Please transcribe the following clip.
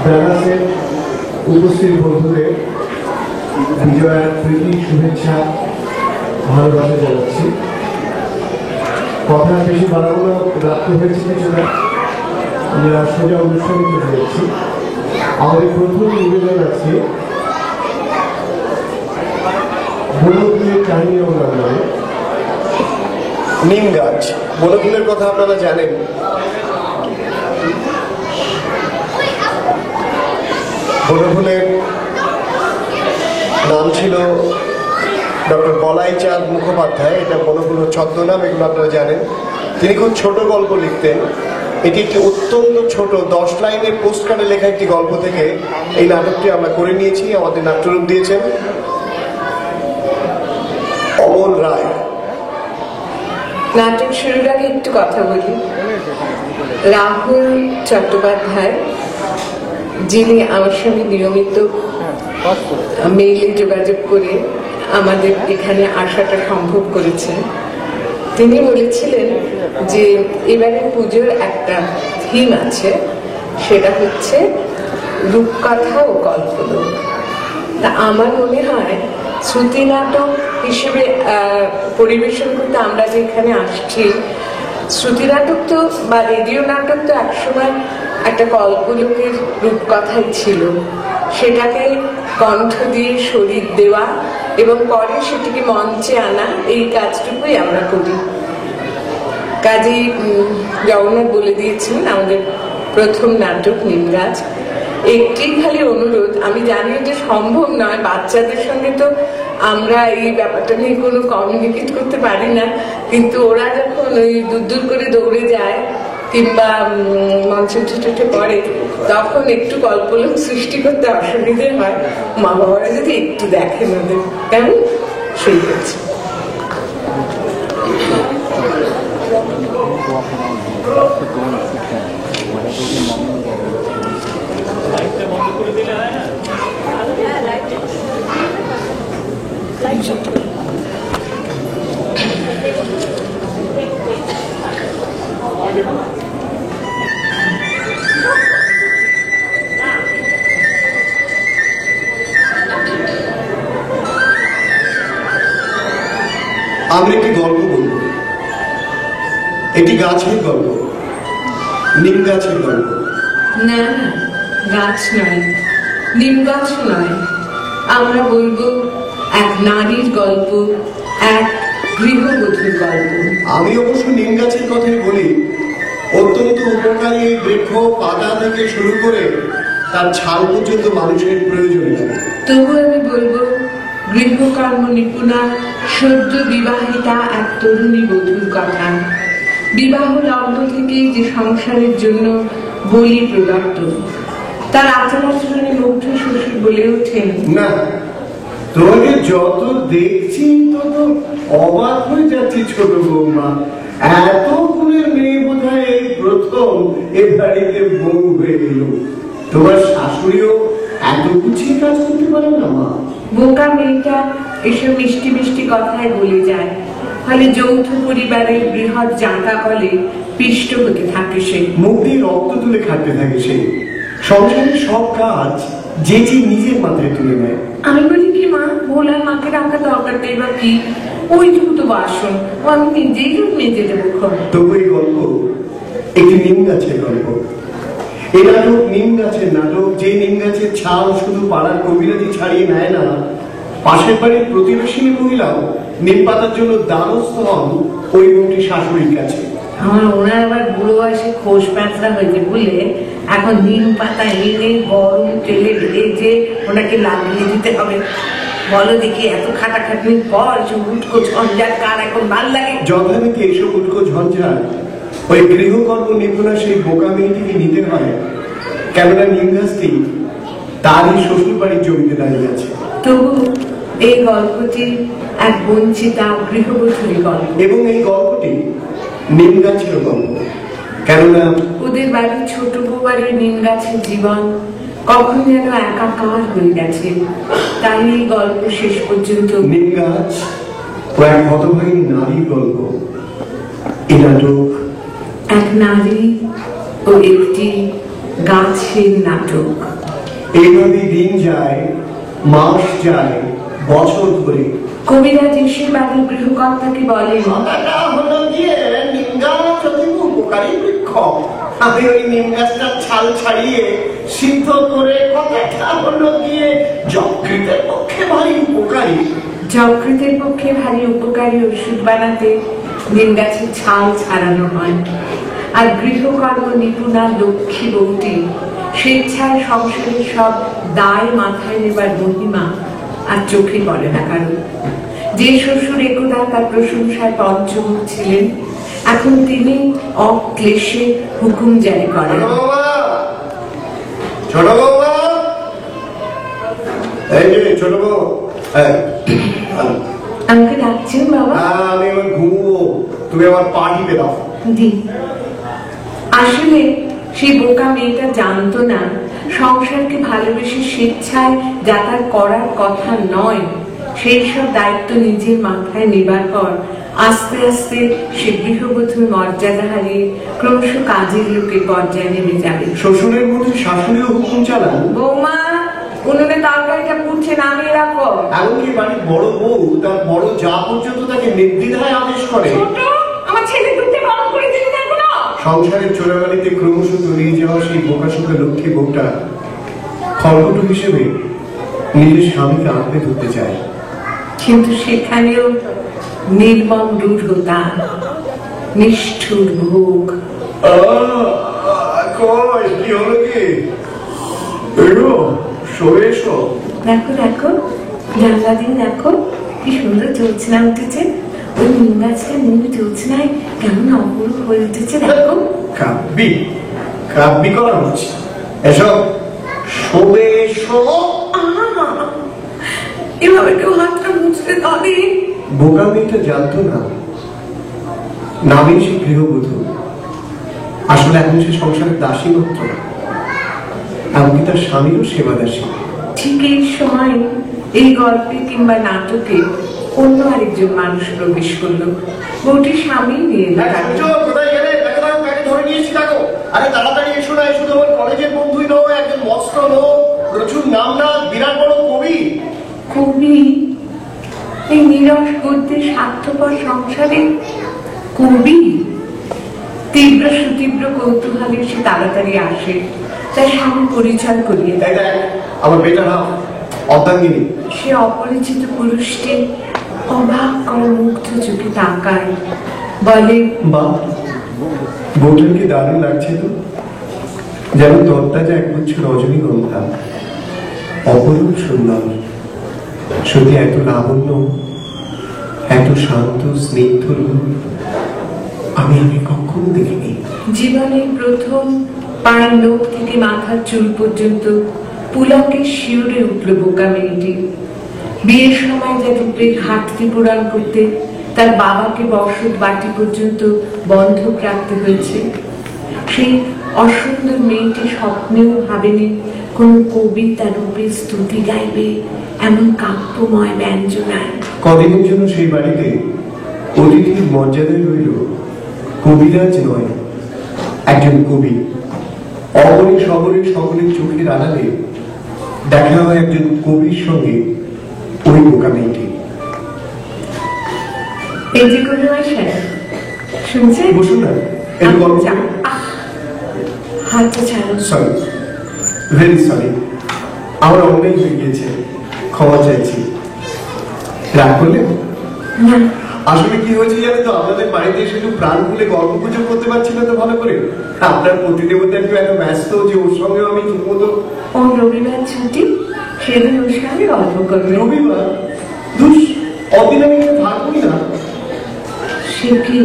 ব্যানাসের উপস্থিত বন্ধুদের বিজয়ার প্রীতি, শুভেচ্ছা, ভালোবাসা জানাচ্ছি। কথা বেশি বাড়াবো না, রাত্র হয়েছে কিছুটা, আমরা সোজা অনুষ্ঠানে চলে যাচ্ছি। আমাদের প্রথম নিবেদন আছে বনফুলের কাহিনী অবলম্বনে। নিম গাছ, বনফুলের কথা আপনারা জানেন। বনফুলের নাম ছিল ডক্টর বলাই চাঁদ মুখোপাধ্যায়। এটা বনফুলের ছদ্মনাম, এগুলো আপনারা জানেন। তিনি খুব ছোট গল্প লিখতেন। এটি একটি অত্যন্ত ছোট 10 লাইনের পোস্ট কার্ডে লেখা একটি গল্প থেকে এই নাটকটি আমরা করে নিয়েছি। আমাদের নাট্যরূপ দিয়েছেন অমল রায়। নাটক শুরুর আগে একটু কথা বলি। রাহুল চট্টোপাধ্যায়, যিনি আমার সঙ্গে নিয়মিত মেইলে যোগাযোগ করে আমাদের এখানে আসাটা সম্ভব করেছেন, তিনি বলেছিলেন যে এবারে পুজোর একটা থিম আছে, সেটা হচ্ছে রূপকথা ও কল্পনা। তা আমার মনে হয় শ্রুতি নাটক হিসেবে পরিবেশন করতে আমরা যেখানে আসছি, শ্রুতি নাটক তো বা রেডিও নাটক তো একসময় একটা কল্পলোকের রূপকথাই ছিল। সেটাকে কণ্ঠ দিয়ে শরীর দেওয়া এবং পরে সেটিকে মঞ্চে আনা, এই কাজটুকুই আমরা করি। কাজেই জগন্নাথ বলে দিয়েছিলেন আমাদের প্রথম নাটক নিম গাছ। একটি খালি অনুরোধ, আমি জানি যে সম্ভব নয়, বাচ্চাদের সঙ্গে তো আমরা এই ব্যাপারটা নিয়ে কোনো কমিউনিকেট করতে পারি না, কিন্তু ওরা যখন ওই দূর দূর করে দৌড়ে যায় কিংবা মঞ্চে ছুটে পড়ে, তখন একটু কল্পলোক সৃষ্টি করতে অসুবিধে হয়। মা বাবারা যদি একটু দেখেন ওদের কেমন, সেই হচ্ছে। আমি একটি গল্প বলব। এটি গাছের গল্প, নিম গাছের গল্প। না না, গাছ নয়, নিম গাছও নয়। আমরা বলবো এক নারীর গল্প, এক গৃহবধূর গল্প। আমি অবশ্য নিম গাছের কথাই বলি। অত্যন্ত উপকারী এই বৃক্ষ, পাতা থেকে শুরু করে তার ছাল পর্যন্ত মানুষের প্রয়োজনে লাগে। তবু আমি বলবো গৃহকর্ম নিপুণা সদ্য বিবাহিতা এক তরুণী বধূর কথা। বিবাহ লগ্ন থেকে যে সংসারের জন্য বলি প্রদত্ত, তার আচার আচরণে মুগ্ধ শ্বশুর বলে ওঠেন, না, তোমাকে যত দেখছি তত অবাক হয়ে যাচ্ছি ছোট বৌমা। এত গুণের মেয়ে বোধহয় এই প্রথম এ বাড়িতে বউ হয়ে গেল। তোমার শাশুড়িও এত গুছিয়ে কাজ করতে পারে না মা? বোকা মেয়েটা এসব মিষ্টি মিষ্টি কথায় বলে যায়, ফলে যৌথ পরিবারের বৃহৎ জাঁকা কলে পিষ্ট হতে থাকে সে। মুখ দিয়ে রক্ত তুলে খাটতে থাকে সে। সংসারের সব কাজ যে নিজের মাথায় তুলে নেয়। আমি বলি কি মা, ভোলার মাকে রাখা দরকারটা এবার কি? ওইটুকু তো বাসন ও আমি নিজেই তো মেজে দেবো। তবু এই গল্প একটি নিম গাছের গল্প। এই নাটক নিম গাছের নাটক। যে নিম গাছের ছাল শুধু পাড়ার কবিরাজি ছাড়িয়ে নেয় না, পাশের বাড়ির প্রতিবেশী মহিলাও নিম পাতার জন্য দ্বারস্থ হন ওই বউটি শাশুড়ির কাছে। আমার ওনার আবার বুড়ো বয়সে খোস প্যাঁচড়া হয়েছে বলে এখন নিম পাতা এনে গরম তেলে ভেজে ওনাকে লাগিয়ে দিতে হবে। বলো দেখি, এত খাটাখাটনির পর উটকো ঝঞ্ঝাট কার এখন ভাল লাগে? যথারীতি এসব উটকো ঝঞ্ঝাট ওই গৃহকর্ম নিপুণা সেই বোকা মেয়েটিকে নিতে হয়, কেননা নিম গাছটি তারই শ্বশুর বাড়ির জমিতে দাঁড়িয়ে আছে। তবু এই গল্পটি এক বঞ্চিতা গৃহবধূর গল্প, এবং এই গল্পটি নিম গাছের গল্প। কেননা ওদের বাড়ির ছোট বউবাড়ির নিম গাছের জীবন কখন যেন একাকার হয়ে গেছে। তাই এই গল্প শেষ পর্যন্ত নিম গাছ ও এক হতভাগী নারীর গল্প। এই নাটক এক নারী ও একটি গাছের নাটক। এইভাবে দিন যায়, মাস যায়, বছর ধরে। কবিরাজ এসে বাড়ির গৃহকর্তাকে বলেন, কথাটা হলো গিয়ে নিম গাছ অতি উপকারী বৃক্ষ। আমি ওই নিম গাছটার ছাল ছাড়িয়ে সিদ্ধ করে কথাটা হলো গিয়ে যকৃতের পক্ষে ভারী উপকারী। যকৃতের পক্ষে ভারী উপকারী ওষুধ বানাতে নিম গাছের ছাল ছাড়ানো হয়। আর গৃহকর্ম নিপুণা লক্ষ্মী বউটি স্বেচ্ছায় সংসারের সব দায় মাথায় নেবার মহিমা আর চোখে পড়ে না কারণ। যে শ্বশুর একদা তার প্রশংসায় পঞ্চমুখ ছিলেন, এখন তিনি অক্লেশে হুকুম জারি করেন। ছোট বৌমা, এই যে ছোট বউ, আমাকে ডাকছেন বাবা? আমি এবার ঘুমবো, তুমি আমার পা টিপে দাও। দি আসলে সেই বোকা মেয়েটা জানতো না সংসারকে ভালোবেসে স্বেচ্ছায় যা তার করার কথা নয়, সেই সব দায়িত্ব নিজের মাথায় নেবার পর আস্তে আস্তে সে গৃহবধূর মর্যাদা হারিয়ে ক্রমশ কাজের লোকের পর্যায়ে নেমে যাবে। শ্বশুরের মধ্যে শাশুড়িও হুকুম চালান। বৌমা, উনুনে তরকারিটা পুড়ছে, নামিয়ে রাখো। এমনকি বাড়ির বড় বউ তার বড় যা পর্যন্ত তাকে নির্দ্বিধায় আদেশ করে। আমার ছেলে দুধে বন্ধ করে দিতে দেখো না। সংসারের চোরাবালিতে ক্রমশ তলিয়ে যাওয়া সেই বোকাশোকা লক্ষ্মী বউটা খড়কুটো হিসেবে নিজের স্বামীকে আঁকড়ে ধরতে চায়, কিন্তু সেখানেও নির্মম রূঢ়তা, নিষ্ঠুর ভোগ। কি হলো কি? এগো সরে এসো। দেখো দেখো, জানলা দিয়ে দেখো কি সুন্দর জ্যোৎস্না উঠেছে। ওই নিম গাছটা নিম জ্যোৎস্নায় কেমন অপূর্ব হয়ে উঠেছে দেখো। কাব্যি কাব্যি করা হচ্ছে। এসব শোবে এসো। এভাবে কেউ হাতটা মুছতে তবে। বোকা মেয়েটা জানতো না নামে সে গৃহবধূ, আসলে এখন সে সংসারের দাসী মাত্র না, এমনকি তার স্বামীরও সেবা দাসী। ঠিক এই সময় এই গল্পে কিংবা নাটকে অন্য আরেকজন মানুষ প্রবেশ করলো। বউটির স্বামী নিয়ে এলো তাকে। কোথায় গেলে? তাকে ধরে নিয়েছি দেখো। আরে তাড়াতাড়ি এসো না, শুধু আমার কলেজের বন্ধুই নয়, একজন মস্ত লোক, প্রচুর নাম না, বিরাট বড় কবি। কবি? এই নিরস গদ্যের স্বার্থপর সংসারে কবি? তীব্র সুতীব্র কৌতূহলে সে তাড়াতাড়ি আসে, তার স্বামী পরিচয় করিয়ে দেয়। আমার বেটার হাফ অর্ধাঙ্গিনী। সে অপরিচিত পুরুষকে অবাক করা মুগ্ধ চোখে তাকায়, বলে, মা, বউটাকে দারুণ লাগছে তো, যেন তরতাজা একগুচ্ছ রজনীগন্ধা, অপরূপ সুন্দর। সত্যি এত লাবণ্য, এত শান্ত স্নিগ্ধ রূপ আমি কখনো দেখিনি। জীবনের প্রথম পায়ের নখ থেকে মাথার চুল পর্যন্ত পুলকে শিউরে উঠল বোকা মেয়েটি। বিয়ের সময় যা রূপের ঘাটতি পূরণ করতে তার বাবাকে বসত বাটি পর্যন্ত বন্ধক রাখতে হয়েছে, সেই অসুন্দর মেয়েটি স্বপ্নেও ভাবেনি কোন কবি তার রূপের স্তুতি গাইবে এমন কাব্যময় ব্যঞ্জনায়। কদিনের জন্য সেই বাড়িতে অতিথির মর্যাদায় রইল কবিরাজ নয়, একজন কবি। অবনী শহরে সকলের চোখের আড়ালে দেখা হয় একজন কবির সঙ্গে ওই বোকা মেয়েটি। এই যে কবি মশাই শুনছেন? বসুন না, একটু গল্প করি। হাতটা ছাড়ো। সরি, ভেরি সরি, আমার অন্যায় হয়ে গিয়েছে, ক্ষমা চাইছি। রাগ করলেন? না, আসলে কি হয়েছে জানেন তো, আপনাদের বাড়িতে এসে একটু প্রাণ খুলে গল্প গুজব করতে পারছি না তো ভালো করে। আপনার প্রতিদেবতা একটু এত ব্যস্ত যে ওর সঙ্গে আমি ঠিক মতো। ও রবিবার ছুটি, সেদিন ওর সঙ্গে গল্প করবে। রবিবার? দুষ, অদিন আমি ভাগ করি না। সে কি